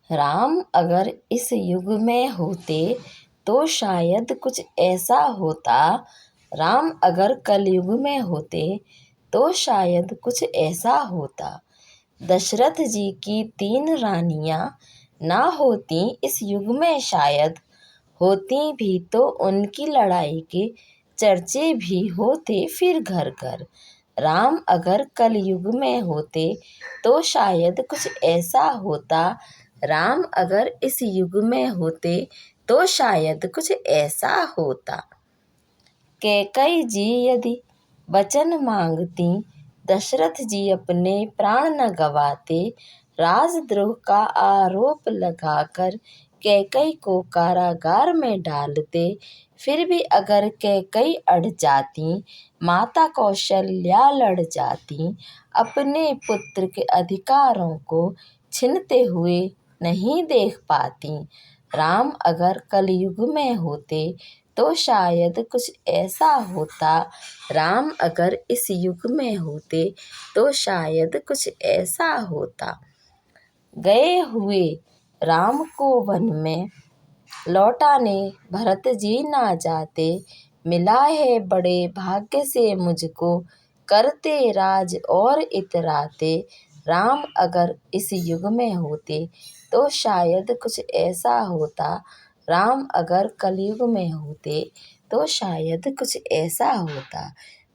राम अगर इस युग में होते तो शायद कुछ ऐसा होता। राम अगर कलयुग में होते तो शायद कुछ ऐसा होता। दशरथ जी की 3 रानियां ना होती इस युग में शायद, होती भी तो उनकी लड़ाई के चर्चे भी होते फिर घर घर। राम अगर कलयुग में होते तो शायद कुछ ऐसा होता। राम अगर इस युग में होते तो शायद कुछ ऐसा होता। कैकई जी यदि वचन मांगती, दशरथ जी अपने प्राण न गवाते। राजद्रोह का आरोप लगाकर कैकई को कारागार में डालते। फिर भी अगर कैकई अड़ जाती, माता कौशल्या लड़ जाती। अपने पुत्र के अधिकारों को छीनते हुए नहीं देख पाती। राम अगर कलयुग में होते तो शायद कुछ ऐसा होता। राम अगर इस युग में होते तो शायद कुछ ऐसा होता। गए हुए राम को वन में लौटाने भरत जी ना जाते। मिला है बड़े भाग्य से मुझको, करते राज और इतराते। राम अगर इस युग में होते तो शायद कुछ ऐसा होता। राम अगर कलयुग में होते तो शायद कुछ ऐसा होता।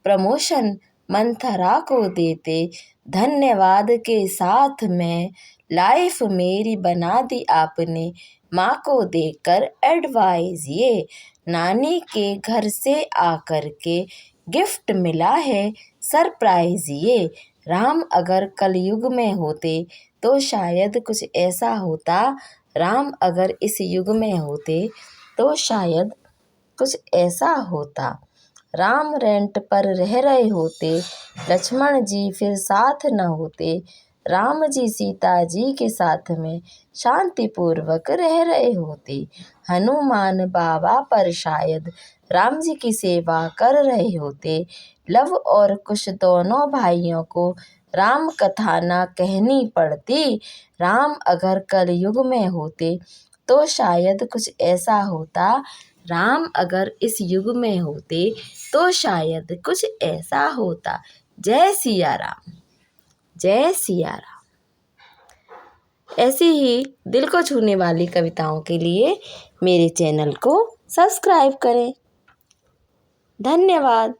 प्रमोशन मंथरा को देते, धन्यवाद के साथ में लाइफ मेरी बना दी आपने। माँ को देकर एडवाइस ये, नानी के घर से आकर के गिफ्ट मिला है सरप्राइज ये। राम अगर कलयुग में होते तो शायद कुछ ऐसा होता। राम अगर इस युग में होते तो शायद कुछ ऐसा होता। राम रेंट पर रह रहे होते, लक्ष्मण जी फिर साथ न होते। राम जी सीता जी के साथ में शांतिपूर्वक रह रहे होते। हनुमान बाबा पर शायद राम जी की सेवा कर रहे होते। लव और कुश दोनों भाइयों को राम कथा ना कहनी पड़ती। राम अगर कलयुग में होते तो शायद कुछ ऐसा होता। राम अगर इस युग में होते तो शायद कुछ ऐसा होता। जय सिया राम, जय सिया राम। ऐसी ही दिल को छूने वाली कविताओं के लिए मेरे चैनल को सब्सक्राइब करें। धन्यवाद।